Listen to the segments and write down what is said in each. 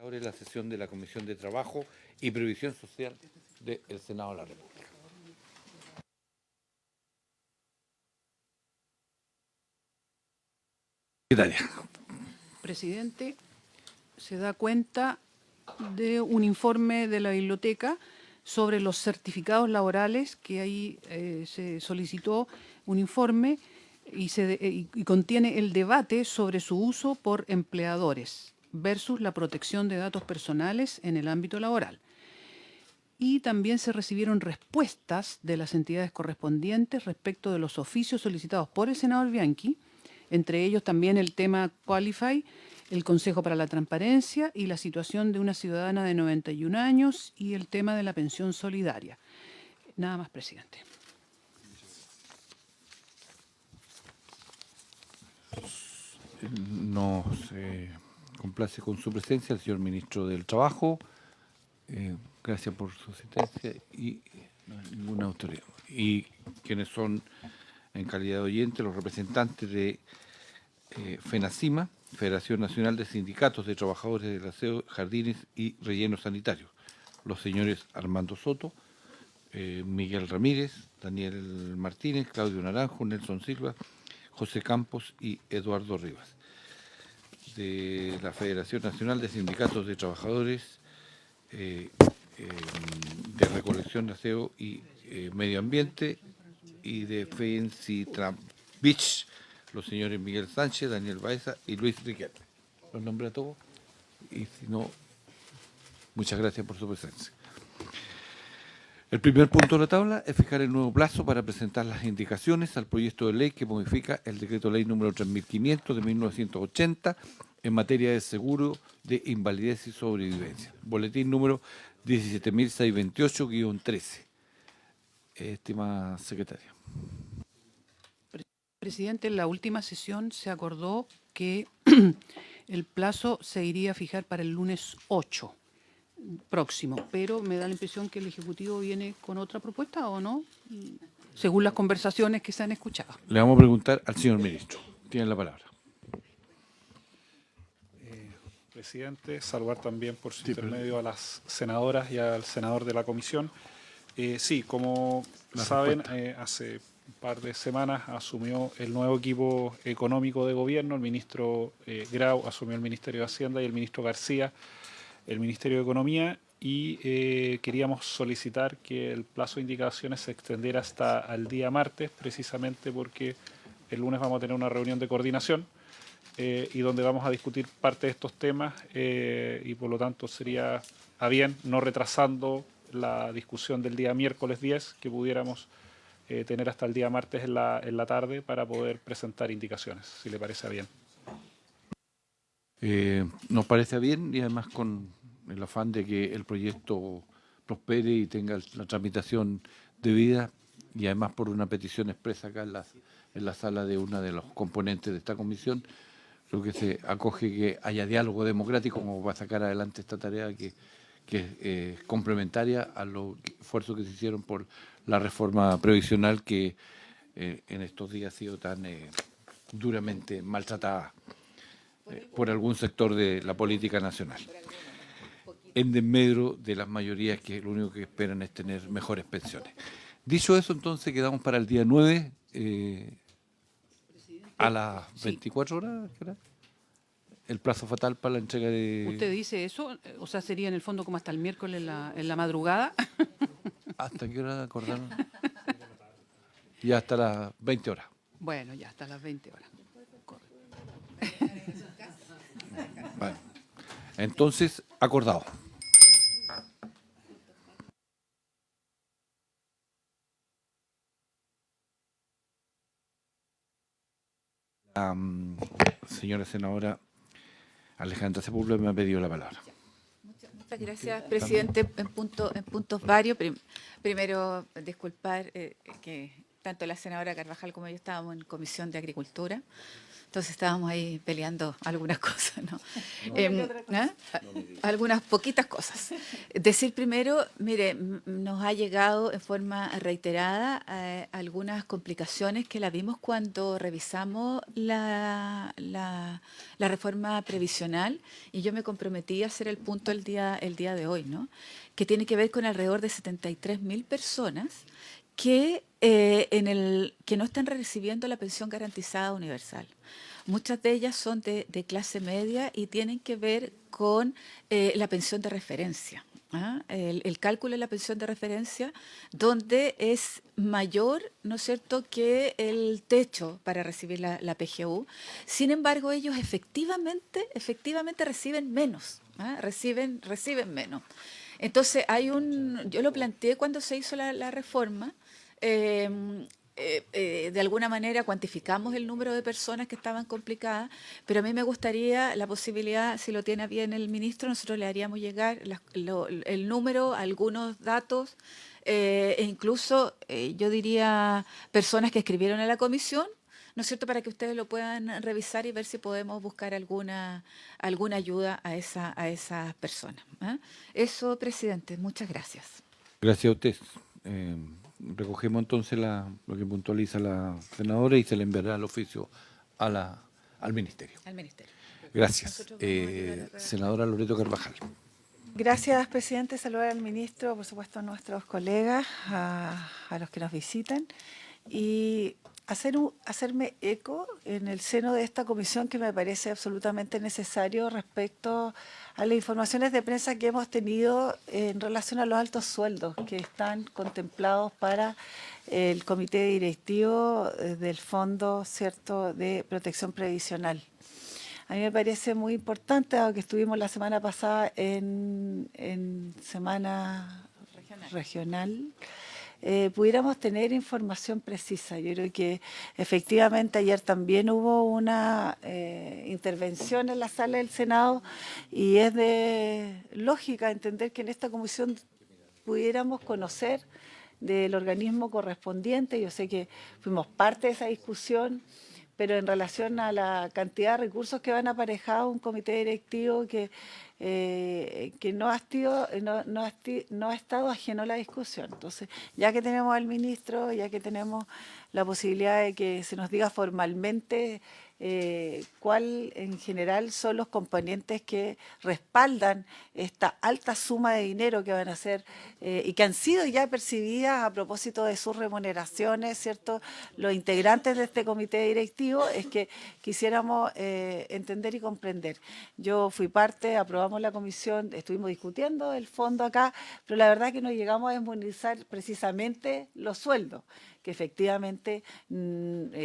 Abre la sesión de la Comisión de Trabajo y Previsión Social del Senado de la República. Secretaria. Presidente, se da cuenta de un informe de la biblioteca sobre los certificados laborales, que ahí se solicitó un informe y contiene el debate sobre su uso por empleadores versus la protección de datos personales en el ámbito laboral. Y también se recibieron respuestas de las entidades correspondientes respecto de los oficios solicitados por el senador Bianchi, entre ellos también el tema Qualify, el Consejo para la Transparencia y la situación de una ciudadana de 91 años y el tema de la pensión solidaria. Nada más, presidente. Nos complace con su presencia el señor Ministro del Trabajo. Gracias por su asistencia y no hay ninguna autoridad. Y quienes son, en calidad de oyente, los representantes de FENACIMA, Federación Nacional de Sindicatos de Trabajadores del Aseo, Jardines y Rellenos Sanitarios, los señores Armando Soto, Miguel Ramírez, Daniel Martínez, Claudio Naranjo, Nelson Silva, José Campos y Eduardo Rivas. De la Federación Nacional de Sindicatos de Trabajadores de Recolección de Aseo y Medio Ambiente, y de FENCITRAM Beach, los señores Miguel Sánchez, Daniel Baeza y Luis Riquelme. ¿Los nombré a todos? Y si no, muchas gracias por su presencia. El primer punto de la tabla es fijar el nuevo plazo para presentar las indicaciones al proyecto de ley que modifica el decreto ley número 3500 de 1980 en materia de seguro de invalidez y sobrevivencia. Boletín número 17.628-13. Estimada secretaria. Presidente, en la última sesión se acordó que el plazo se iría a fijar para el lunes 8 próximo, pero me da la impresión que el Ejecutivo viene con otra propuesta, ¿o no? Según las conversaciones que se han escuchado. Le vamos a preguntar al señor ministro. Tiene la palabra. Presidente, saludar también por su intermedio a las senadoras y al senador de la comisión. Sí, como saben, hace un par de semanas asumió el nuevo equipo económico de gobierno, el ministro Grau asumió el Ministerio de Hacienda y el ministro García el Ministerio de Economía, y queríamos solicitar que el plazo de indicaciones se extendiera hasta el día martes, precisamente porque el lunes vamos a tener una reunión de coordinación y donde vamos a discutir parte de estos temas y por lo tanto sería a bien, no retrasando la discusión del día miércoles 10, que pudiéramos tener hasta el día martes en la tarde para poder presentar indicaciones, si le parece bien. Nos parece bien, y además con el afán de que el proyecto prospere y tenga la tramitación debida, y además por una petición expresa acá en la sala de una de los componentes de esta comisión, creo que se acoge que haya diálogo democrático como para sacar adelante esta tarea que es complementaria a los esfuerzos que se hicieron por la reforma previsional que en estos días ha sido tan duramente maltratada por algún sector de la política nacional, en desmedro de las mayorías que lo único que esperan es tener mejores pensiones. Dicho eso, entonces quedamos para el día 9 a las 24 horas, ¿verdad? El plazo fatal para la entrega de... ¿Usted dice eso? O sea, sería en el fondo como hasta el miércoles en la madrugada. ¿Hasta qué hora acordaron? Y hasta las 20 horas. Bueno, ya hasta las 20 horas. Vale. Entonces, acordado. La señora senadora Alejandra Sepúlveda me ha pedido la palabra. Muchas gracias, presidente. En puntos varios. Primero, disculpar que tanto la senadora Carvajal como yo estábamos en Comisión de Agricultura. Entonces estábamos ahí peleando algunas cosas, ¿no? Algunas poquitas cosas. Decir primero, mire, nos ha llegado en forma reiterada algunas complicaciones que la vimos cuando revisamos la reforma previsional, y yo me comprometí a hacer el punto el día de hoy, ¿no? Que tiene que ver con alrededor de 73.000 personas que, que no están recibiendo la pensión garantizada universal. Muchas de ellas son de clase media y tienen que ver con la pensión de referencia. ¿Ah? El cálculo de la pensión de referencia, donde es mayor, ¿no es cierto?, que el techo para recibir la PGU. Sin embargo, ellos efectivamente reciben menos, ¿ah? Reciben menos. Entonces, yo lo planteé cuando se hizo la reforma. De alguna manera cuantificamos el número de personas que estaban complicadas, pero a mí me gustaría la posibilidad, si lo tiene a bien el ministro, nosotros le haríamos llegar el número, algunos datos, e incluso, yo diría, personas que escribieron a la comisión, ¿no es cierto?, para que ustedes lo puedan revisar y ver si podemos buscar alguna ayuda a esas personas. ¿Ah? Eso, presidente, muchas gracias. Gracias a usted. Recogemos entonces lo que puntualiza la senadora y se le enviará el oficio al Ministerio. Al Ministerio. Gracias. Senadora Loreto Carvajal. Gracias, presidente. Saludar al ministro, por supuesto a nuestros colegas, a los que nos visitan, y hacerme eco en el seno de esta comisión que me parece absolutamente necesario respecto a las informaciones de prensa que hemos tenido en relación a los altos sueldos que están contemplados para el comité directivo del Fondo, ¿cierto?, de Protección Previsional. A mí me parece muy importante, dado que estuvimos la semana pasada en Semana Regional, pudiéramos tener información precisa. Yo creo que efectivamente ayer también hubo una intervención en la sala del Senado y es de lógica entender que en esta comisión pudiéramos conocer del organismo correspondiente. Yo sé que fuimos parte de esa discusión, pero en relación a la cantidad de recursos que van aparejados, un comité directivo que no ha estado ajeno a la discusión. Entonces, ya que tenemos al ministro, ya que tenemos la posibilidad de que se nos diga formalmente cuál en general son los componentes que respaldan esta alta suma de dinero que van a ser y que han sido ya percibidas a propósito de sus remuneraciones, ¿cierto? Los integrantes de este comité directivo, es que quisiéramos entender y comprender. Yo fui parte, aprobamos la comisión, estuvimos discutiendo el fondo acá, pero la verdad que no llegamos a desmonetizar precisamente los sueldos, que efectivamente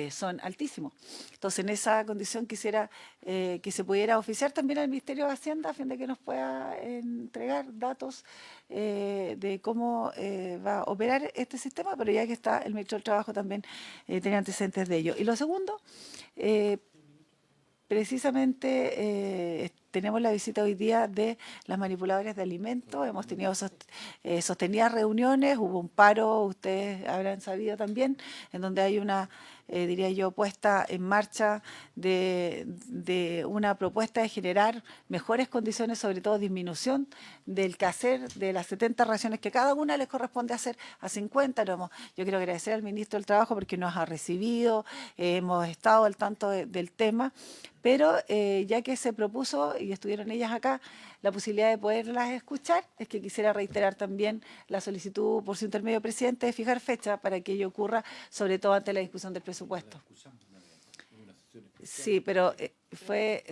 son altísimos. Entonces, en esa condición quisiera que se pudiera oficiar también al Ministerio de Hacienda a fin de que nos pueda entregar datos de cómo va a operar este sistema, pero ya que está el Ministro del Trabajo también tiene antecedentes de ello. Y lo segundo, precisamente tenemos la visita hoy día de las manipuladoras de alimentos. Hemos tenido sostenidas reuniones, hubo un paro, ustedes habrán sabido también, en donde hay una, diría yo, puesta en marcha de una propuesta de generar mejores condiciones, sobre todo disminución del quehacer de las 70 raciones que cada una les corresponde hacer a 50. Yo quiero agradecer al ministro del Trabajo porque nos ha recibido, hemos estado al tanto del tema, pero ya que se propuso y estuvieron ellas acá, la posibilidad de poderlas escuchar, es que quisiera reiterar también la solicitud por su intermedio, presidente, de fijar fecha para que ello ocurra, sobre todo ante la discusión del presupuesto. Sí, pero fue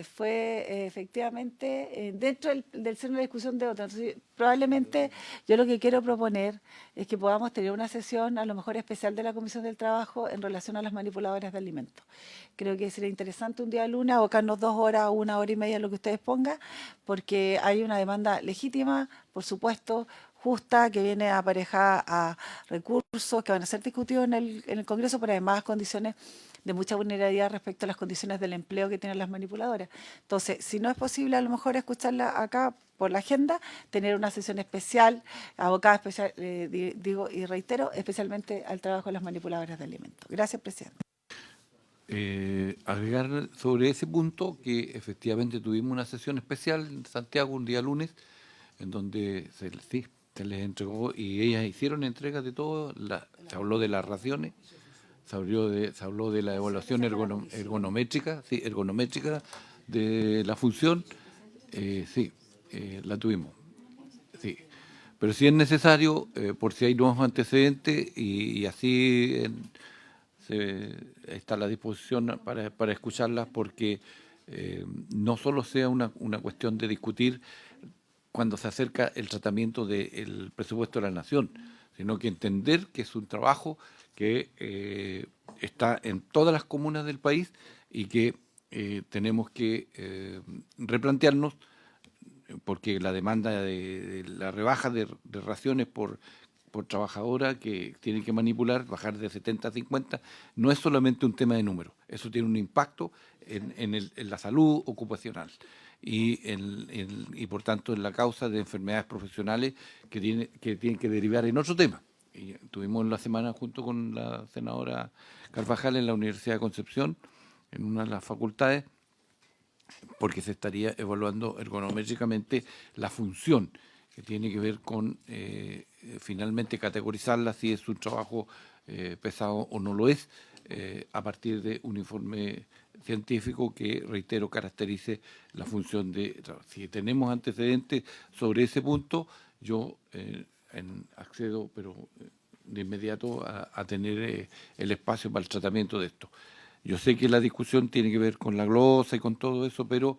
efectivamente dentro del seno de la discusión de otra. Entonces, probablemente yo lo que quiero proponer es que podamos tener una sesión, a lo mejor especial de la Comisión del Trabajo, en relación a las manipuladoras de alimentos. Creo que sería interesante un día de lunes, abocarnos 2 horas o 1 hora y media, lo que ustedes pongan, porque hay una demanda legítima, por supuesto, justa, que viene aparejada a recursos que van a ser discutidos en el Congreso, pero además condiciones de mucha vulnerabilidad respecto a las condiciones del empleo que tienen las manipuladoras. Entonces, si no es posible a lo mejor escucharla acá por la agenda, tener una sesión especial, abocada especial, digo y reitero, especialmente al trabajo de las manipuladoras de alimentos. Gracias, presidente. Agregar sobre ese punto que efectivamente tuvimos una sesión especial en Santiago un día lunes, en donde se les entregó y ellas hicieron entrega de todo, se habló de las raciones, se habló de la evaluación ergonométrica de la función, sí, la tuvimos. Sí. Pero si es necesario, por si hay nuevos antecedentes, y así está a la disposición para escucharlas, porque no solo sea una cuestión de discutir cuando se acerca el tratamiento del presupuesto de la Nación, sino que entender que es un trabajo que está en todas las comunas del país y que tenemos que replantearnos, porque la demanda de la rebaja de raciones por trabajadora que tienen que manipular, bajar de 70 a 50, no es solamente un tema de números, eso tiene un impacto en la salud ocupacional y por tanto en la causa de enfermedades profesionales que tienen que derivar en otro tema. Y tuvimos la semana junto con la senadora Carvajal en la Universidad de Concepción, en una de las facultades, porque se estaría evaluando ergonométricamente la función que tiene que ver con finalmente categorizarla si es un trabajo pesado o no lo es, a partir de un informe científico que, reitero, caracterice la función de trabajo. Si tenemos antecedentes sobre ese punto, yo accedo, pero de inmediato a tener el espacio para el tratamiento de esto. Yo sé que la discusión tiene que ver con la glosa y con todo eso, pero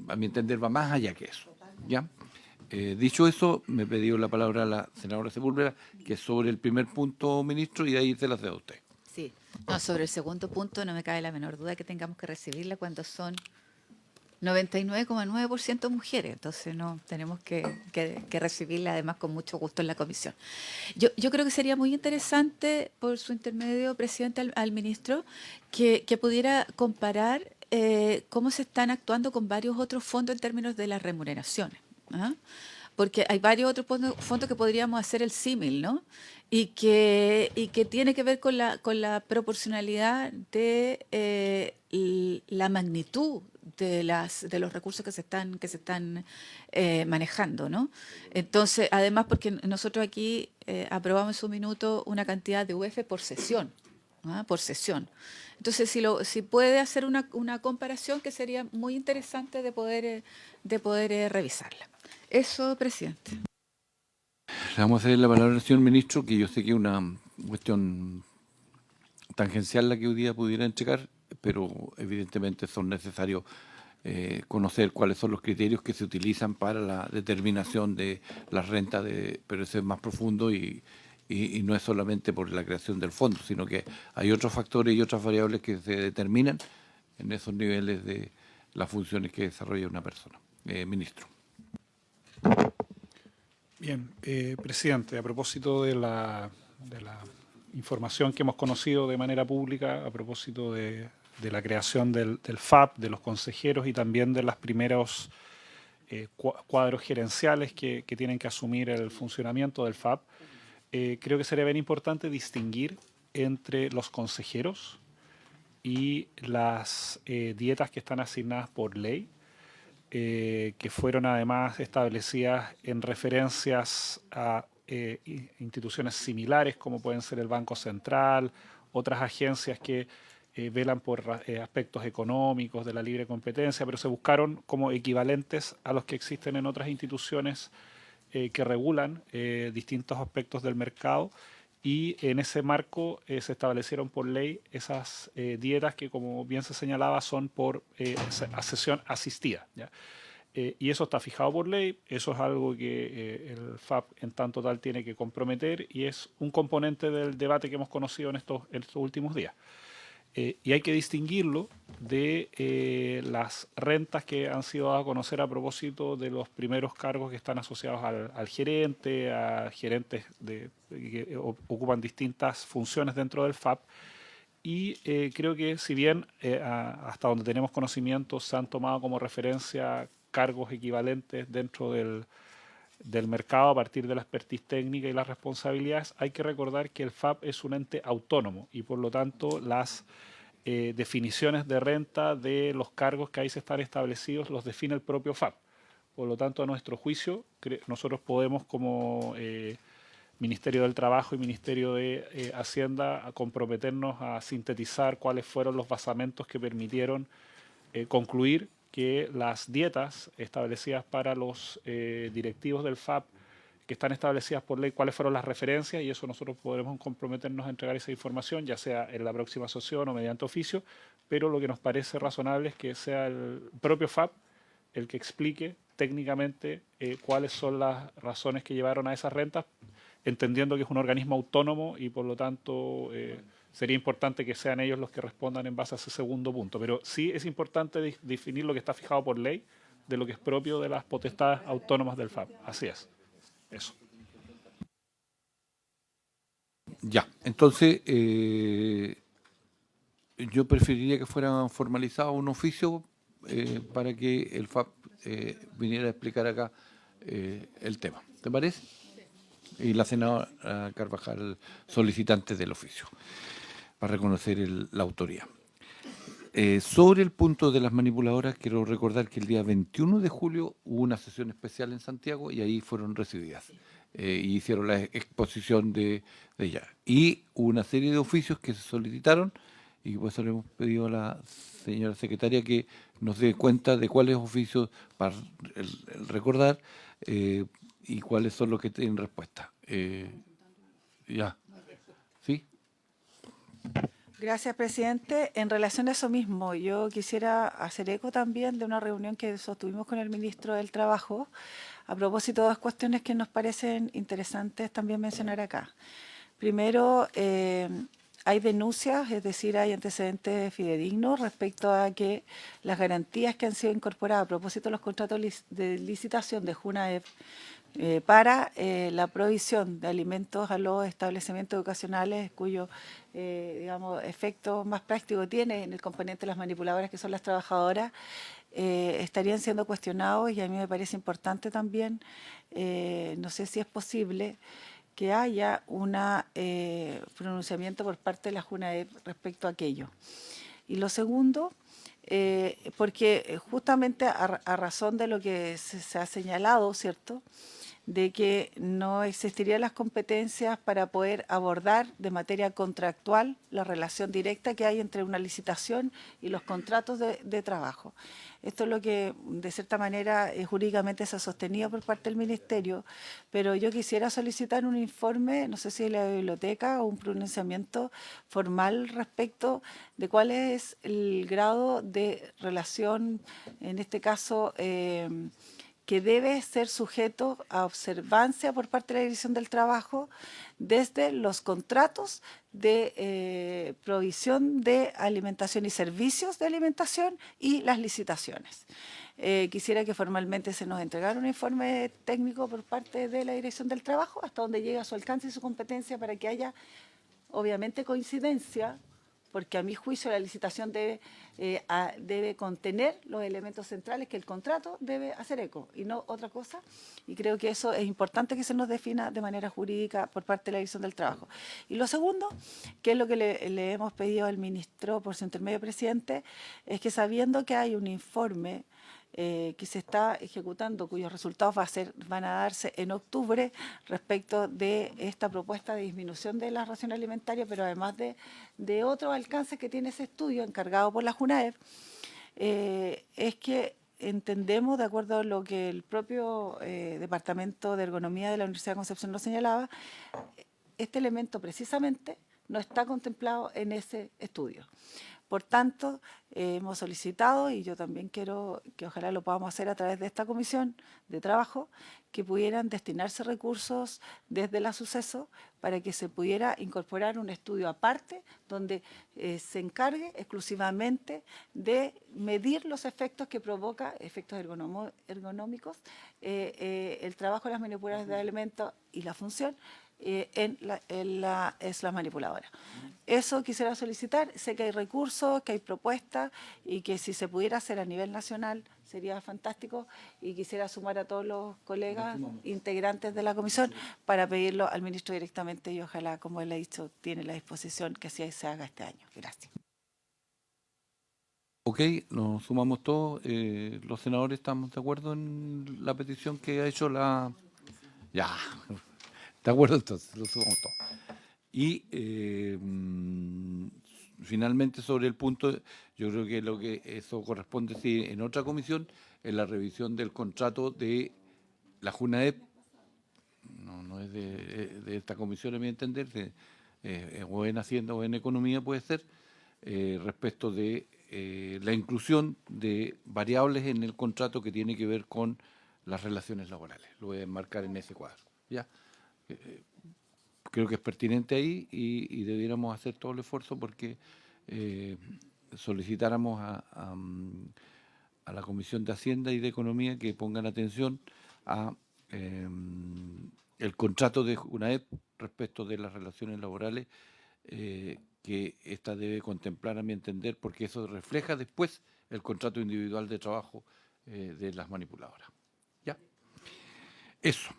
a mi entender va más allá que eso, ¿ya? Dicho eso, me pidió la palabra la senadora Sepúlveda, que es sobre el primer punto, ministro, y de ahí se la cedo a usted. Sí, no, sobre el segundo punto no me cabe la menor duda que tengamos que recibirla cuando son 99,9% mujeres, entonces no tenemos que recibirla además con mucho gusto en la comisión. Yo creo que sería muy interesante, por su intermedio, presidente, al ministro, que pudiera comparar cómo se están actuando con varios otros fondos en términos de las remuneraciones. ¿Ah? Porque hay varios otros fondos que podríamos hacer el símil, ¿no? Y que tiene que ver con la proporcionalidad de la magnitud de los recursos que se están manejando, ¿no? Entonces, además, porque nosotros aquí aprobamos en su minuto una cantidad de UF por sesión, ¿ah? Por sesión. Entonces, si puede hacer una comparación, que sería muy interesante de poder revisarla. Eso, presidente. Le vamos a dar la palabra al señor ministro, que yo sé que es una cuestión tangencial la que hoy día pudiera entregar, pero evidentemente son necesarios conocer cuáles son los criterios que se utilizan para la determinación de las rentas, pero eso es más profundo y no es solamente por la creación del fondo, sino que hay otros factores y otras variables que se determinan en esos niveles de las funciones que desarrolla una persona. Ministro. Bien, presidente, a propósito de la información que hemos conocido de manera pública, a propósito de la creación del FAP, de los consejeros y también de los primeros cuadros gerenciales que tienen que asumir el funcionamiento del FAP, creo que sería bien importante distinguir entre los consejeros y las dietas que están asignadas por ley, que fueron además establecidas en referencias a instituciones similares como pueden ser el Banco Central, otras agencias que velan por aspectos económicos de la libre competencia, pero se buscaron como equivalentes a los que existen en otras instituciones que regulan distintos aspectos del mercado, y en ese marco se establecieron por ley esas dietas que, como bien se señalaba, son por sesión asistida, ¿ya? Y eso está fijado por ley, eso es algo que el FAP en tanto tal tiene que comprometer y es un componente del debate que hemos conocido en estos últimos días. Y hay que distinguirlo de las rentas que han sido dadas a conocer a propósito de los primeros cargos que están asociados al gerente, a gerentes que ocupan distintas funciones dentro del FAP. Y creo que si bien hasta donde tenemos conocimiento se han tomado como referencia cargos equivalentes dentro del mercado a partir de la expertise técnica y las responsabilidades, hay que recordar que el FAP es un ente autónomo y por lo tanto las definiciones de renta de los cargos que ahí se están establecidos los define el propio FAP. Por lo tanto, a nuestro juicio, nosotros podemos como Ministerio del Trabajo y Ministerio de Hacienda a comprometernos a sintetizar cuáles fueron los basamentos que permitieron concluir que las dietas establecidas para los directivos del FAP, que están establecidas por ley, cuáles fueron las referencias, y eso nosotros podremos comprometernos a entregar esa información, ya sea en la próxima sesión o mediante oficio, pero lo que nos parece razonable es que sea el propio FAP el que explique técnicamente cuáles son las razones que llevaron a esas rentas, entendiendo que es un organismo autónomo y por lo tanto sería importante que sean ellos los que respondan en base a ese segundo punto. Pero sí es importante definir lo que está fijado por ley de lo que es propio de las potestades autónomas del FAP. Así es. Eso. Ya, entonces yo preferiría que fuera formalizado un oficio para que el FAP viniera a explicar acá el tema. ¿Te parece? Y la senadora Carvajal, solicitante del oficio, para reconocer la autoría. Sobre el punto de las manipuladoras, quiero recordar que el día 21 de julio hubo una sesión especial en Santiago y ahí fueron recibidas. Y hicieron la exposición de ellas. Y hubo una serie de oficios que se solicitaron y por eso le hemos pedido a la señora secretaria que nos dé cuenta de cuáles oficios, para el recordar, y cuáles son los que tienen respuesta. Ya. ¿Sí? Gracias, presidente. En relación a eso mismo, yo quisiera hacer eco también de una reunión que sostuvimos con el ministro del Trabajo a propósito de dos cuestiones que nos parecen interesantes también mencionar acá. Primero, hay denuncias, es decir, hay antecedentes fidedignos respecto a que las garantías que han sido incorporadas a propósito de los contratos de licitación de JUNAEP para la provisión de alimentos a los establecimientos educacionales cuyo digamos, efecto más práctico tiene en el componente de las manipuladoras, que son las trabajadoras, estarían siendo cuestionados, y a mí me parece importante también, no sé si es posible, que haya un pronunciamiento por parte de la JUNAEP respecto a aquello. Y lo segundo, porque justamente a razón de lo que se ha señalado, ¿cierto?, de que no existirían las competencias para poder abordar de materia contractual la relación directa que hay entre una licitación y los contratos de trabajo. Esto es lo que, de cierta manera, jurídicamente se ha sostenido por parte del Ministerio, pero yo quisiera solicitar un informe, no sé si de la biblioteca o un pronunciamiento formal respecto de cuál es el grado de relación, en este caso, que debe ser sujeto a observancia por parte de la Dirección del Trabajo desde los contratos de provisión de alimentación y servicios de alimentación y las licitaciones. Quisiera que formalmente se nos entregara un informe técnico por parte de la Dirección del Trabajo, hasta donde llega su alcance y su competencia, para que haya, obviamente, coincidencia, porque a mi juicio la licitación debe contener los elementos centrales que el contrato debe hacer eco y no otra cosa. Y creo que eso es importante que se nos defina de manera jurídica por parte de la Dirección del Trabajo. Y lo segundo, que es lo que le hemos pedido al ministro por su intermedio, presidente, es que sabiendo que hay un informe que se está ejecutando, cuyos resultados van a darse en octubre respecto de esta propuesta de disminución de la ración alimentaria, pero además de otros alcances que tiene ese estudio encargado por la JUNAEP, es que entendemos, de acuerdo a lo que el propio Departamento de Ergonomía de la Universidad de Concepción nos señalaba, este elemento precisamente no está contemplado en ese estudio. Por tanto, hemos solicitado, y yo también quiero que ojalá lo podamos hacer a través de esta comisión de trabajo, que pudieran destinarse recursos desde la Suceso para que se pudiera incorporar un estudio aparte donde se encargue exclusivamente de medir los efectos que provoca, efectos ergonómicos, el trabajo de las manipuladoras de alimentos y la función es la manipuladora. Eso quisiera solicitar. Sé que hay recursos, que hay propuestas y que si se pudiera hacer a nivel nacional sería fantástico, y quisiera sumar a todos los colegas integrantes de la comisión para pedirlo al ministro directamente, y ojalá, como él ha dicho, tiene la disposición que así se haga este año. Gracias. Ok, nos sumamos todos. Los senadores estamos de acuerdo en la petición que ha hecho la... Ya, de acuerdo entonces, lo sumamos todos. Y finalmente sobre el punto, yo creo que lo que eso corresponde sí, en otra comisión, en la revisión del contrato de la JUNAEP, no es de esta comisión a mi entender, o en Hacienda o en Economía puede ser, respecto de la inclusión de variables en el contrato que tiene que ver con las relaciones laborales. Lo voy a enmarcar en ese cuadro. ¿Ya? Creo que es pertinente ahí y debiéramos hacer todo el esfuerzo porque solicitáramos a la Comisión de Hacienda y de Economía que pongan atención a el contrato de UNAEP respecto de las relaciones laborales que ésta debe contemplar, a mi entender, porque eso refleja después el contrato individual de trabajo de las manipuladoras. ¿Ya? Eso.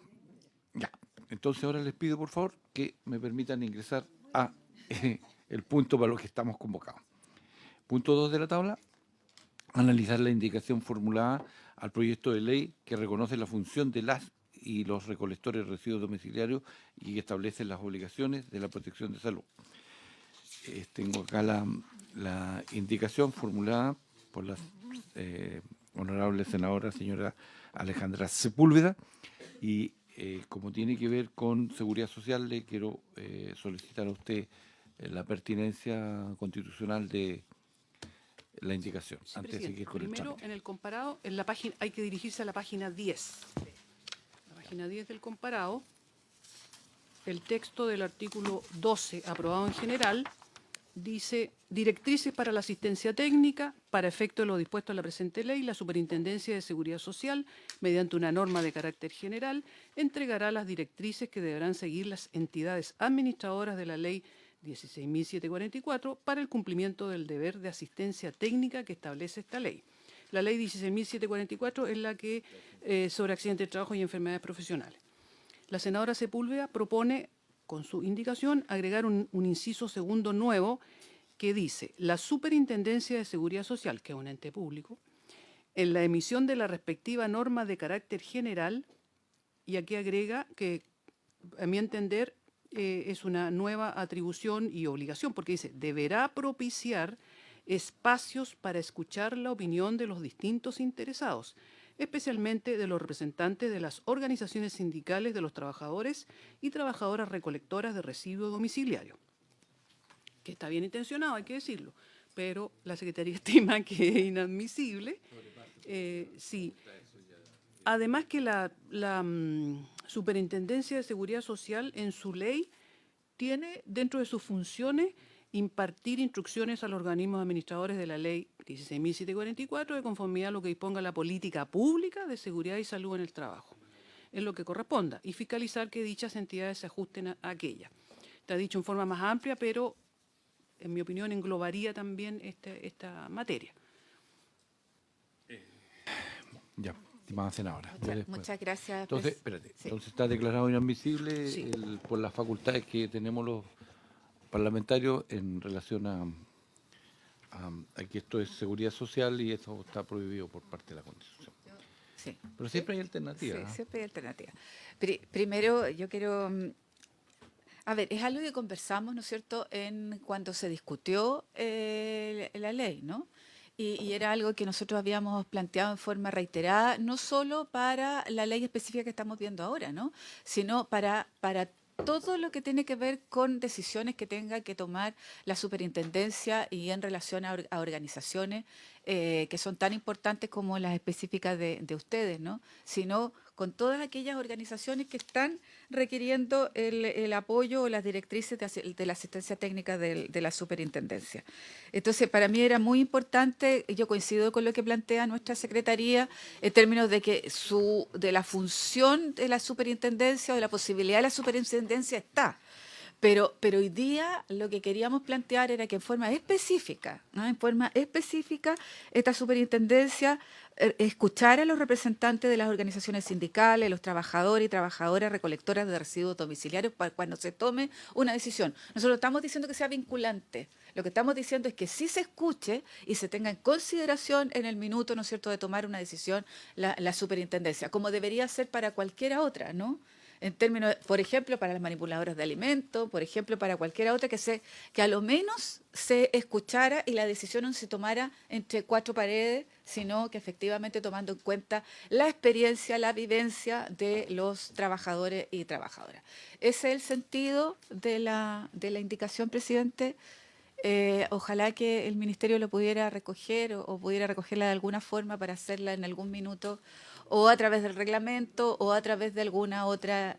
Ya. Entonces ahora les pido, por favor, que me permitan ingresar a el punto para lo que estamos convocados. Punto 2 de la tabla. Analizar la indicación formulada al proyecto de ley que reconoce la función de las y los recolectores de residuos domiciliarios y que establece las obligaciones de la protección de salud. Tengo acá la indicación formulada por la honorable senadora señora Alejandra Sepúlveda y como tiene que ver con seguridad social, le quiero solicitar a usted la pertinencia constitucional de la indicación. Sí, antes de seguir con el primero, trámite. en el comparado, en la página, hay que dirigirse a la página 10. La página 10 del comparado, el texto del artículo 12, aprobado en general, dice: directrices para la asistencia técnica, para efecto de lo dispuesto en la presente ley, la Superintendencia de Seguridad Social, mediante una norma de carácter general, entregará las directrices que deberán seguir las entidades administradoras de la ley 16.744 para el cumplimiento del deber de asistencia técnica que establece esta ley. La ley 16.744 es la que sobre accidentes de trabajo y enfermedades profesionales. La senadora Sepúlveda propone, con su indicación, agregar un inciso segundo nuevo que dice: la Superintendencia de Seguridad Social, que es un ente público, en la emisión de la respectiva norma de carácter general, y aquí agrega que, a mi entender, es una nueva atribución y obligación, porque dice: deberá propiciar espacios para escuchar la opinión de los distintos interesados, especialmente de los representantes de las organizaciones sindicales de los trabajadores y trabajadoras recolectoras de residuos domiciliarios. Que está bien intencionado, hay que decirlo, pero la Secretaría estima que es inadmisible. Sí. Además que la Superintendencia de Seguridad Social en su ley tiene dentro de sus funciones impartir instrucciones a los organismos administradores de la ley 16.744 de conformidad a lo que disponga la política pública de seguridad y salud en el trabajo, en lo que corresponda, y fiscalizar que dichas entidades se ajusten a aquellas. Está dicho en forma más amplia, pero en mi opinión englobaría también esta materia. Ya, estimada senadora. Muchas gracias. Entonces, espérate, Sí. entonces está declarado inadmisible Sí. por las facultades que tenemos los parlamentarios en relación a que esto es seguridad social y eso está prohibido por parte de la Constitución. Sí. Pero siempre hay alternativas. Sí, siempre hay alternativa. Primero, yo quiero... A ver, es algo que conversamos, ¿no es cierto?, cuando se discutió la ley, ¿no? Y era algo que nosotros habíamos planteado en forma reiterada, no solo para la ley específica que estamos viendo ahora, ¿no?, sino para todo lo que tiene que ver con decisiones que tenga que tomar la superintendencia y en relación a organizaciones que son tan importantes como las específicas de ustedes, ¿no?, sino con todas aquellas organizaciones que están requiriendo el apoyo o las directrices de la asistencia técnica de la superintendencia. Entonces, para mí era muy importante, yo coincido con lo que plantea nuestra Secretaría, en términos de que de la función de la superintendencia o de la posibilidad de la superintendencia está. Pero hoy día lo que queríamos plantear era que en forma específica, ¿no?, en forma específica, esta superintendencia escuchar a los representantes de las organizaciones sindicales, los trabajadores y trabajadoras recolectoras de residuos domiciliarios para cuando se tome una decisión. Nosotros estamos diciendo que sea vinculante. Lo que estamos diciendo es que sí se escuche y se tenga en consideración en el minuto, ¿no es cierto?, de tomar una decisión la superintendencia, como debería ser para cualquiera otra, ¿no? en términos, por ejemplo, para las manipuladoras de alimentos, por ejemplo, para cualquier otra, que a lo menos se escuchara y la decisión no se tomara entre cuatro paredes, sino que efectivamente tomando en cuenta la experiencia, la vivencia de los trabajadores y trabajadoras. Ese es el sentido de la indicación, presidente. Ojalá que el ministerio lo pudiera recoger o pudiera recogerla de alguna forma para hacerla en algún minuto, o a través del reglamento o a través de alguna otra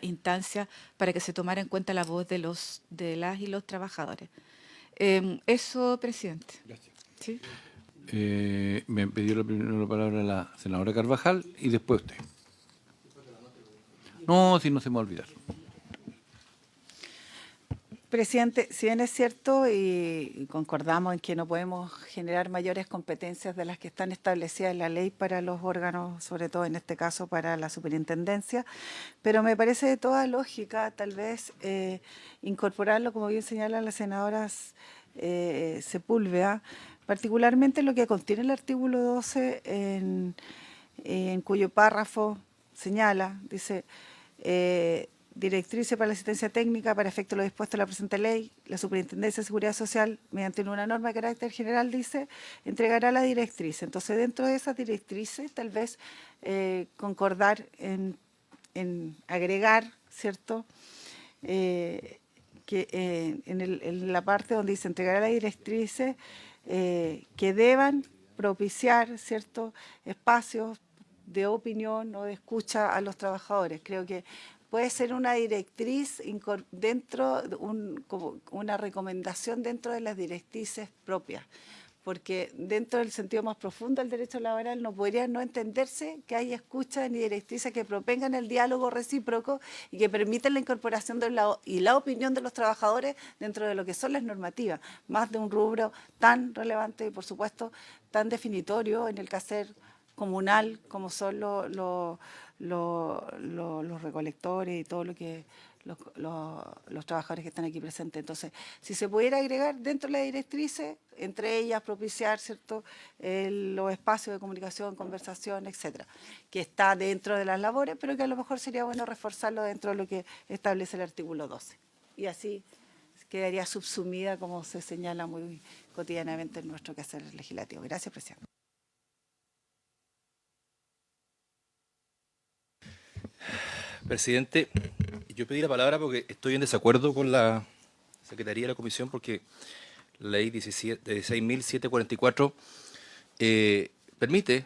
instancia para que se tomara en cuenta la voz de las y los trabajadores. Eso, presidente. Gracias. ¿Sí? Me pidió la primera palabra la senadora Carvajal y después usted. No, si no se me va a olvidar. Presidente, si bien es cierto y concordamos en que no podemos generar mayores competencias de las que están establecidas en la ley para los órganos, sobre todo en este caso para la superintendencia, pero me parece de toda lógica tal vez incorporarlo, como bien señala la senadora Sepúlveda, particularmente lo que contiene el artículo 12 en cuyo párrafo señala, dice... directrices para la asistencia técnica para efecto de lo dispuesto en la presente ley, la Superintendencia de Seguridad Social, mediante una norma de carácter general, dice, entregará la directriz. Entonces, dentro de esas directrices, tal vez concordar en agregar, ¿cierto?, que en la parte donde dice entregará las directrices, que deban propiciar, ¿cierto?, espacios de opinión o de escucha a los trabajadores. Creo que puede ser una directriz dentro, como una recomendación dentro de las directrices propias, porque dentro del sentido más profundo del derecho laboral no podría no entenderse que haya escuchas ni directrices que propengan el diálogo recíproco y que permitan la incorporación y la opinión de los trabajadores dentro de lo que son las normativas, más de un rubro tan relevante y, por supuesto, tan definitorio en el quehacer comunal como son los recolectores y todo lo que los trabajadores que están aquí presentes. Entonces, si se pudiera agregar dentro de las directrices, entre ellas propiciar, ¿cierto?, los espacios de comunicación, conversación, etcétera, que está dentro de las labores, pero que a lo mejor sería bueno reforzarlo dentro de lo que establece el artículo 12. Y así quedaría subsumida, como se señala muy cotidianamente en nuestro quehacer legislativo. Gracias, presidente. Presidente, yo pedí la palabra porque estoy en desacuerdo con la Secretaría de la Comisión porque la ley 16.744 permite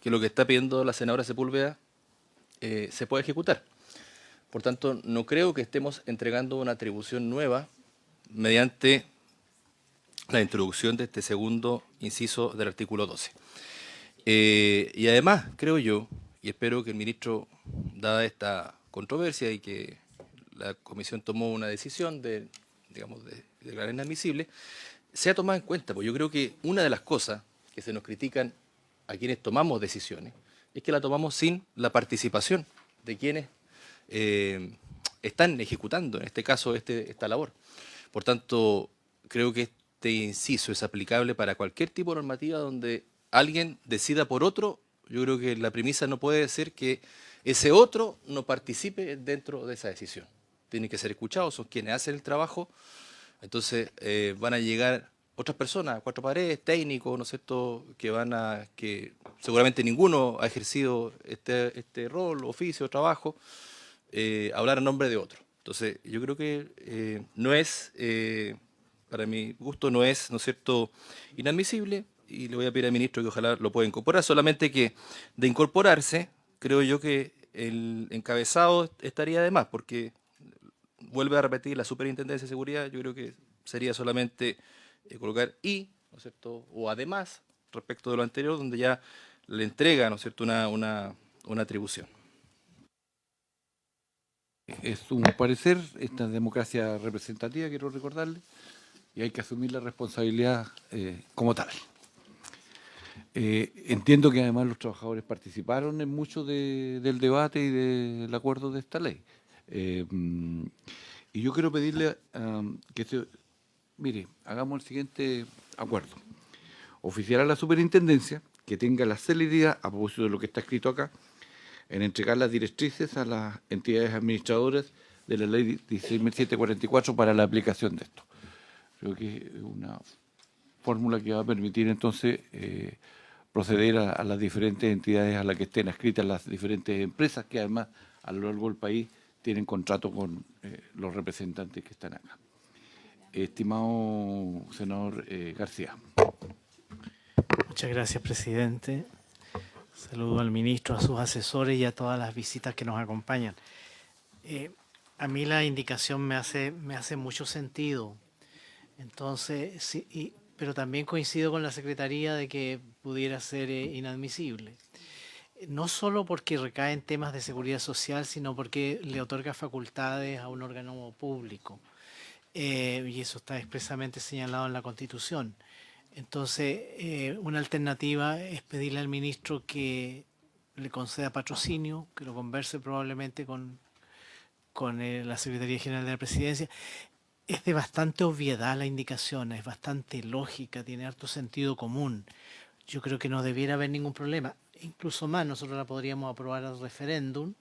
que lo que está pidiendo la senadora Sepúlveda se pueda ejecutar. Por tanto, no creo que estemos entregando una atribución nueva mediante la introducción de este segundo inciso del artículo 12. Y además, creo yo, y espero que el ministro, dada esta controversia y que la comisión tomó una decisión de declarar inadmisible, sea tomada en cuenta, porque yo creo que una de las cosas que se nos critican a quienes tomamos decisiones es que la tomamos sin la participación de quienes están ejecutando, en este caso, esta labor. Por tanto, creo que este inciso es aplicable para cualquier tipo de normativa donde alguien decida por otro. Yo creo que la premisa no puede ser que ese otro no participe dentro de esa decisión. Tienen que ser escuchados, son quienes hacen el trabajo. Entonces van a llegar otras personas, cuatro paredes, técnicos, ¿no es cierto?, que seguramente ninguno ha ejercido este rol, oficio, trabajo, hablar a nombre de otro. Entonces yo creo que no es, para mi gusto, no es, ¿no es cierto?, inadmisible. Y le voy a pedir al ministro que ojalá lo pueda incorporar, solamente que de incorporarse, creo yo que el encabezado estaría de más, porque vuelve a repetir la Superintendencia de Seguridad, yo creo que sería solamente colocar y, ¿no es cierto?, o además, respecto de lo anterior, donde ya le entrega, ¿no es cierto?, una atribución. Es un parecer, esta democracia representativa, quiero recordarle, y hay que asumir la responsabilidad como tal. Entiendo que además los trabajadores participaron en mucho del debate y del acuerdo de esta ley. Y yo quiero pedirle mire, hagamos el siguiente acuerdo. Oficiar a la superintendencia que tenga la celeridad, a propósito de lo que está escrito acá, en entregar las directrices a las entidades administradoras de la ley 16.744 para la aplicación de esto. Creo que es una fórmula que va a permitir entonces proceder a las diferentes entidades a las que estén adscritas las diferentes empresas que además a lo largo del país tienen contrato con los representantes que están acá. Estimado senador García. Muchas gracias, presidente. Saludo al ministro, a sus asesores y a todas las visitas que nos acompañan. A mí la indicación me hace mucho sentido. Entonces, sí, pero también coincido con la Secretaría de que pudiera ser inadmisible. No solo porque recae en temas de seguridad social, sino porque le otorga facultades a un órgano público. Y eso está expresamente señalado en la Constitución. Entonces, una alternativa es pedirle al ministro que le conceda patrocinio, que lo converse probablemente con la Secretaría General de la Presidencia. Es de bastante obviedad la indicación, es bastante lógica, tiene harto sentido común. Yo creo que no debiera haber ningún problema. Incluso más, nosotros la podríamos aprobar al referéndum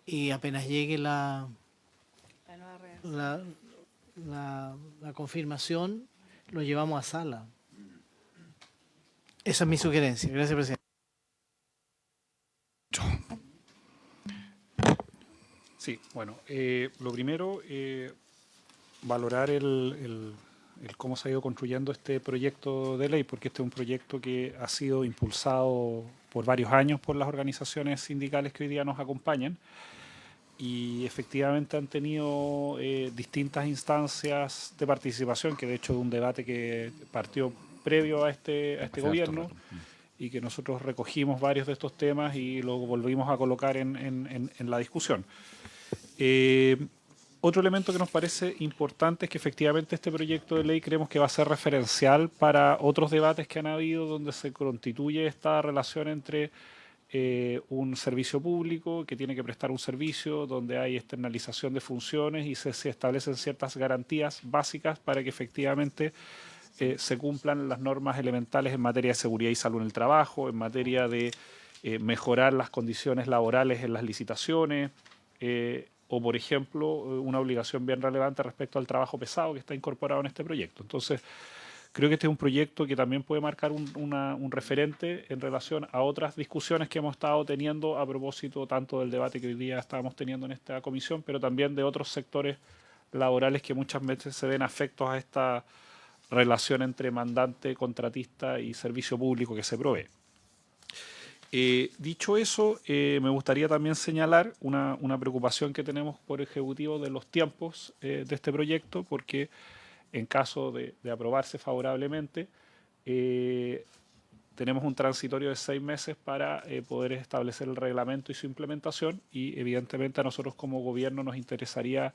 y apenas llegue la confirmación, lo llevamos a sala. Esa es mi sugerencia. Gracias, presidente. Sí, bueno, lo primero, valorar el cómo se ha ido construyendo este proyecto de ley, porque este es un proyecto que ha sido impulsado por varios años por las organizaciones sindicales que hoy día nos acompañan y efectivamente han tenido distintas instancias de participación, que de hecho es un debate que partió previo a este gobierno y que nosotros recogimos varios de estos temas y lo volvimos a colocar en la discusión. Otro elemento que nos parece importante es que efectivamente este proyecto de ley creemos que va a ser referencial para otros debates que han habido donde se constituye esta relación entre un servicio público que tiene que prestar un servicio, donde hay externalización de funciones y se establecen ciertas garantías básicas para que efectivamente se cumplan las normas elementales en materia de seguridad y salud en el trabajo, en materia de mejorar las condiciones laborales en las licitaciones, o, por ejemplo, una obligación bien relevante respecto al trabajo pesado que está incorporado en este proyecto. Entonces, creo que este es un proyecto que también puede marcar un referente en relación a otras discusiones que hemos estado teniendo a propósito tanto del debate que hoy día estábamos teniendo en esta comisión, pero también de otros sectores laborales que muchas veces se ven afectos a esta relación entre mandante, contratista y servicio público que se provee. Dicho eso, me gustaría también señalar una preocupación que tenemos por Ejecutivo de los tiempos de este proyecto, porque en caso de aprobarse favorablemente, tenemos un transitorio de 6 meses para poder establecer el reglamento y su implementación y evidentemente a nosotros como gobierno nos interesaría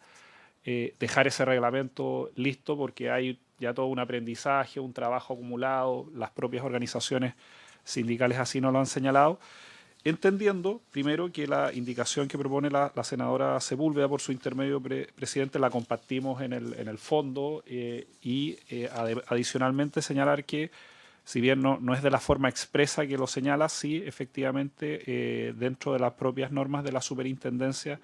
dejar ese reglamento listo porque hay ya todo un aprendizaje, un trabajo acumulado, las propias organizaciones sindicales así nos lo han señalado, entendiendo primero que la indicación que propone la senadora Sepúlveda por su intermedio presidente la compartimos en el fondo y adicionalmente señalar que si bien no es de la forma expresa que lo señala, sí efectivamente dentro de las propias normas de la superintendencia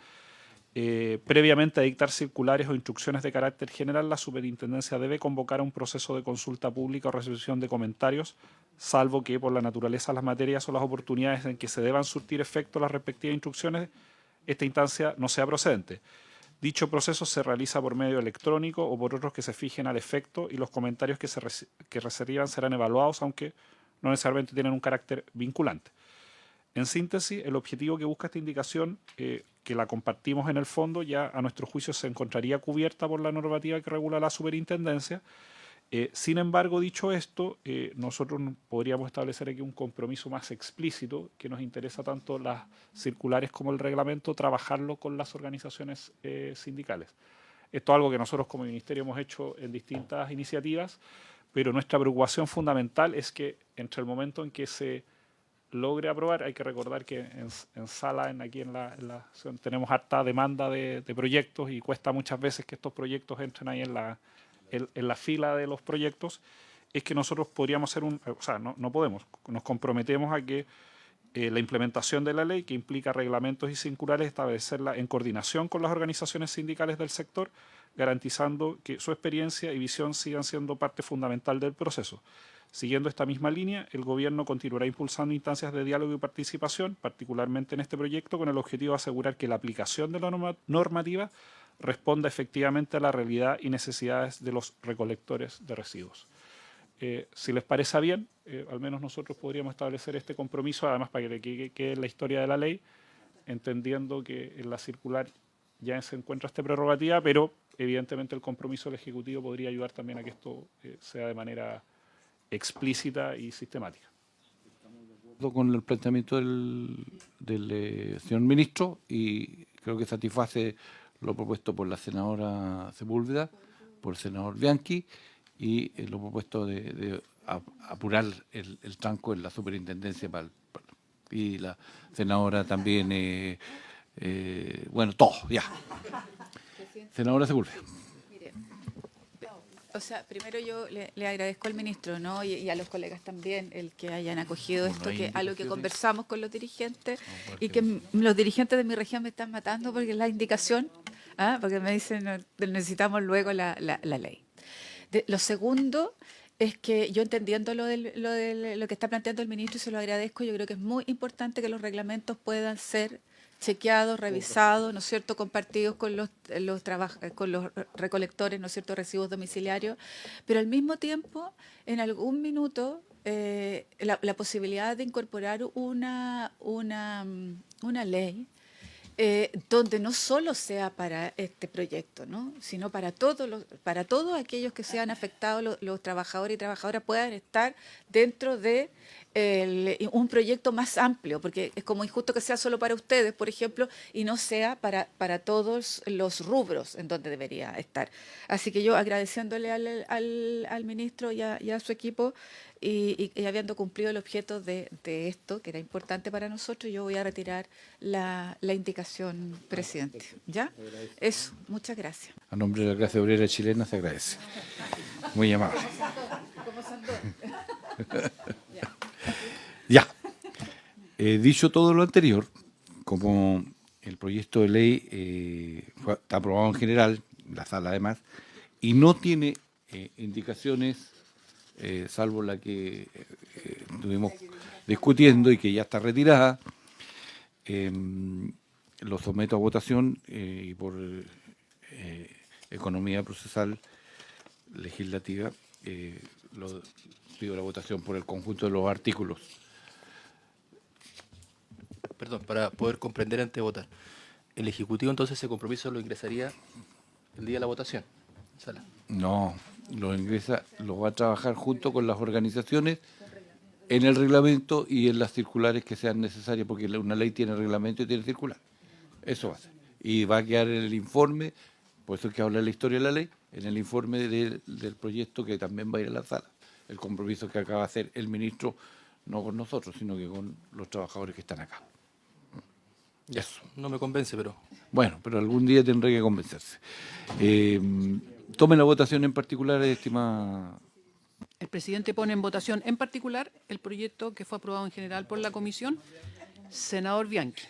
previamente a dictar circulares o instrucciones de carácter general, la superintendencia debe convocar a un proceso de consulta pública o recepción de comentarios, salvo que por la naturaleza de las materias o las oportunidades en que se deban surtir efecto las respectivas instrucciones, esta instancia no sea procedente. Dicho proceso se realiza por medio electrónico o por otros que se fijen al efecto y los comentarios que se reciban serán evaluados, aunque no necesariamente tienen un carácter vinculante. En síntesis, el objetivo que busca esta indicación, que la compartimos en el fondo, ya a nuestro juicio se encontraría cubierta por la normativa que regula la superintendencia. Sin embargo, dicho esto, nosotros podríamos establecer aquí un compromiso más explícito que nos interesa tanto las circulares como el reglamento, trabajarlo con las organizaciones sindicales. Esto es algo que nosotros como Ministerio hemos hecho en distintas iniciativas, pero nuestra preocupación fundamental es que entre el momento en que se logre aprobar, hay que recordar que en sala, aquí en la tenemos harta demanda de proyectos y cuesta muchas veces que estos proyectos entren ahí en la fila de los proyectos, es que nosotros podríamos hacer no podemos, nos comprometemos a que la implementación de la ley, que implica reglamentos y circulares, establecerla en coordinación con las organizaciones sindicales del sector, garantizando que su experiencia y visión sigan siendo parte fundamental del proceso. Siguiendo esta misma línea, el Gobierno continuará impulsando instancias de diálogo y participación, particularmente en este proyecto, con el objetivo de asegurar que la aplicación de la normativa responda efectivamente a la realidad y necesidades de los recolectores de residuos. Si les parece bien, al menos nosotros podríamos establecer este compromiso, además para que quede en la historia de la ley, entendiendo que en la circular ya se encuentra esta prerrogativa, pero evidentemente el compromiso del Ejecutivo podría ayudar también a que esto sea de manera explícita y sistemática. Con el planteamiento del señor ministro y creo que satisface lo propuesto por la senadora Sepúlveda, por el senador Bianchi y lo propuesto de apurar el tranco en la superintendencia y la senadora también, bueno, todo, ya. Senadora Sepúlveda. O sea, primero yo le agradezco al ministro, ¿no? Y a los colegas también el que hayan acogido esto, que a lo que conversamos con los dirigentes y que los dirigentes de mi región me están matando porque es la indicación, porque me dicen necesitamos luego la ley. Lo segundo es que yo entendiendo lo que está planteando el ministro y se lo agradezco, yo creo que es muy importante que los reglamentos puedan ser chequeados, revisados, ¿no es cierto?, compartidos con los recolectores, ¿no es cierto?, residuos domiciliarios, pero al mismo tiempo, en algún minuto, la posibilidad de incorporar una ley donde no solo sea para este proyecto, ¿no?, sino para todos aquellos que sean afectados, los trabajadores y trabajadoras puedan estar dentro de un proyecto más amplio, porque es como injusto que sea solo para ustedes, por ejemplo, y no sea para todos los rubros en donde debería estar. Así que yo agradeciéndole al ministro y a su equipo y habiendo cumplido el objeto de esto, que era importante para nosotros, yo voy a retirar la indicación, presidente. ¿Ya? Eso, muchas gracias. A nombre de la clase obrera chilena se agradece. Muy amable. Ya. Dicho todo lo anterior, como el proyecto de ley está aprobado en general, la sala además, y no tiene indicaciones, salvo la que estuvimos discutiendo y que ya está retirada, lo someto a votación y por economía procesal legislativa lo pido la votación por el conjunto de los artículos. Perdón, para poder comprender antes de votar. ¿El Ejecutivo entonces ese compromiso lo ingresaría el día de la votación? Sala. No, lo va a trabajar junto con las organizaciones en el reglamento y en las circulares que sean necesarias, porque una ley tiene reglamento y tiene circular. Eso va a ser. Y va a quedar en el informe, por eso es que habla de la historia de la ley, en el informe del proyecto que también va a ir a la sala. El compromiso que acaba de hacer el ministro, no con nosotros, sino que con los trabajadores que están acá. Ya, no me convence, pero... Bueno, pero algún día tendré que convencerse. Tome la votación en particular, estimada. El presidente pone en votación en particular el proyecto que fue aprobado en general por la comisión. Senador Bianchi.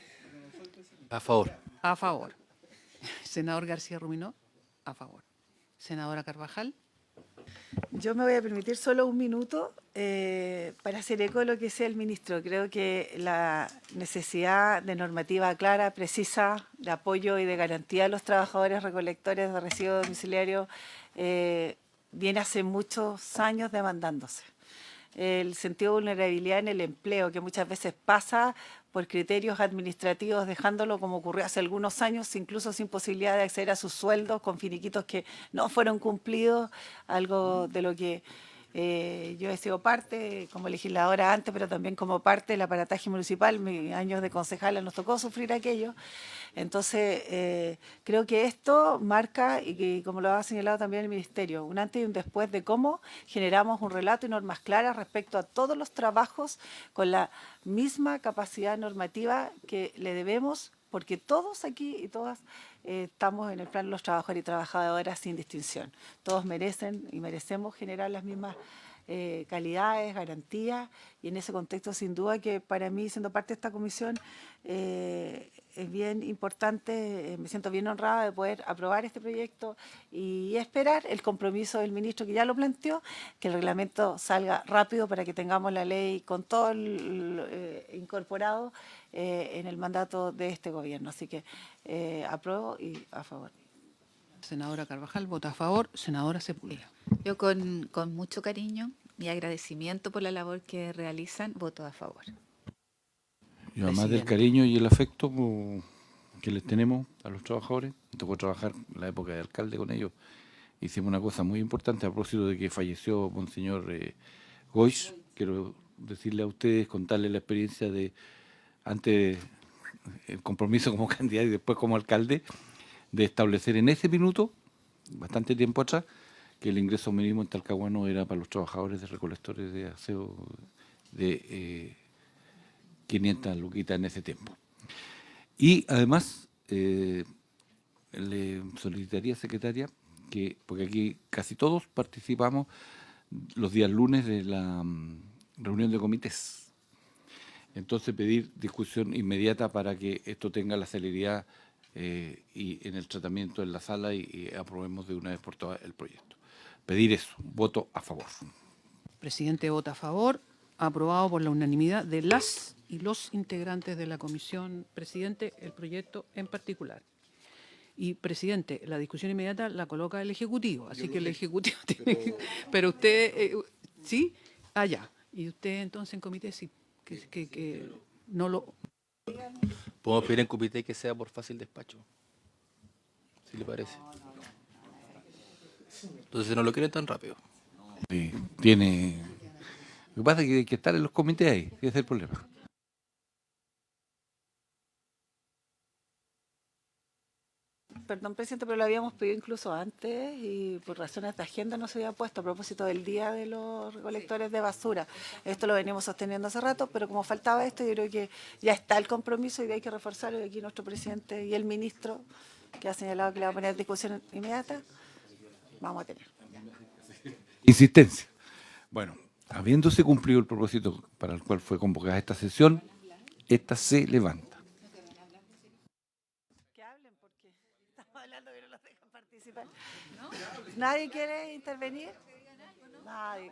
A favor. A favor. Senador García Ruminó. A favor. Senadora Carvajal. Yo me voy a permitir solo un minuto para hacer eco de lo que decía el ministro. Creo que la necesidad de normativa clara, precisa, de apoyo y de garantía a los trabajadores recolectores de residuos domiciliarios viene hace muchos años demandándose. El sentido de vulnerabilidad en el empleo, que muchas veces pasa por criterios administrativos, dejándolo como ocurrió hace algunos años, incluso sin posibilidad de acceder a sus sueldos, con finiquitos que no fueron cumplidos, algo de lo que yo he sido parte como legisladora antes, pero también como parte del aparataje municipal. Mis años de concejala nos tocó sufrir aquello. Entonces, creo que esto marca, y que, como lo ha señalado también el Ministerio, un antes y un después de cómo generamos un relato y normas claras respecto a todos los trabajos con la misma capacidad normativa que le debemos, porque todos aquí y todas estamos en el plan de los trabajadores y trabajadoras sin distinción. Todos merecen y merecemos generar las mismas calidades, garantías, y en ese contexto sin duda que para mí, siendo parte de esta comisión, es bien importante, me siento bien honrada de poder aprobar este proyecto y esperar el compromiso del ministro que ya lo planteó, que el reglamento salga rápido para que tengamos la ley con todo incorporado en el mandato de este gobierno. Así que apruebo y a favor. Senadora Carvajal vota a favor. Senadora Sepúlveda. Yo con mucho cariño y agradecimiento por la labor que realizan, voto a favor. Y además del Presidente. cariño y el afecto que les tenemos a los trabajadores, me tocó trabajar en la época de alcalde con ellos. Hicimos una cosa muy importante a propósito de que falleció Monseñor Goix. Quiero decirle a ustedes, contarles la experiencia de antes el compromiso como candidato y después como alcalde, de establecer en ese minuto, bastante tiempo atrás, que el ingreso mínimo en Talcahuano era para los trabajadores de recolectores de aseo de 500 luquitas en ese tiempo. Y además, le solicitaría, secretaria, que, porque aquí casi todos participamos los días lunes de la reunión de comités. Entonces, pedir discusión inmediata para que esto tenga la celeridad y en el tratamiento en la sala y aprobemos de una vez por todas el proyecto. Pedir eso, voto a favor. Presidente vota a favor. Aprobado por la unanimidad de las y los integrantes de la comisión. Presidente, el proyecto en particular. Y, presidente, la discusión inmediata la coloca el Ejecutivo, así que el Ejecutivo tiene que... Pero usted, ¿sí? Ah, ya. Y usted entonces en comité sí, que no lo... Podemos pedir en comité que sea por fácil despacho, si le parece. Entonces no lo quieren tan rápido. Tiene... Lo que pasa es que hay que estar en los comités ahí, ese es el problema. Perdón, presidente, pero lo habíamos pedido incluso antes y por razones de agenda no se había puesto a propósito del Día de los Recolectores de Basura. Esto lo venimos sosteniendo hace rato, pero como faltaba esto, yo creo que ya está el compromiso y hay que reforzarlo. Y aquí nuestro presidente y el ministro, que ha señalado que le va a poner discusión inmediata, vamos a tener. Insistencia. Bueno, habiéndose cumplido el propósito para el cual fue convocada esta sesión, esta se levanta. Que hablen porque estamos hablando que no los dejan participar. ¿Nadie quiere intervenir? Nadie.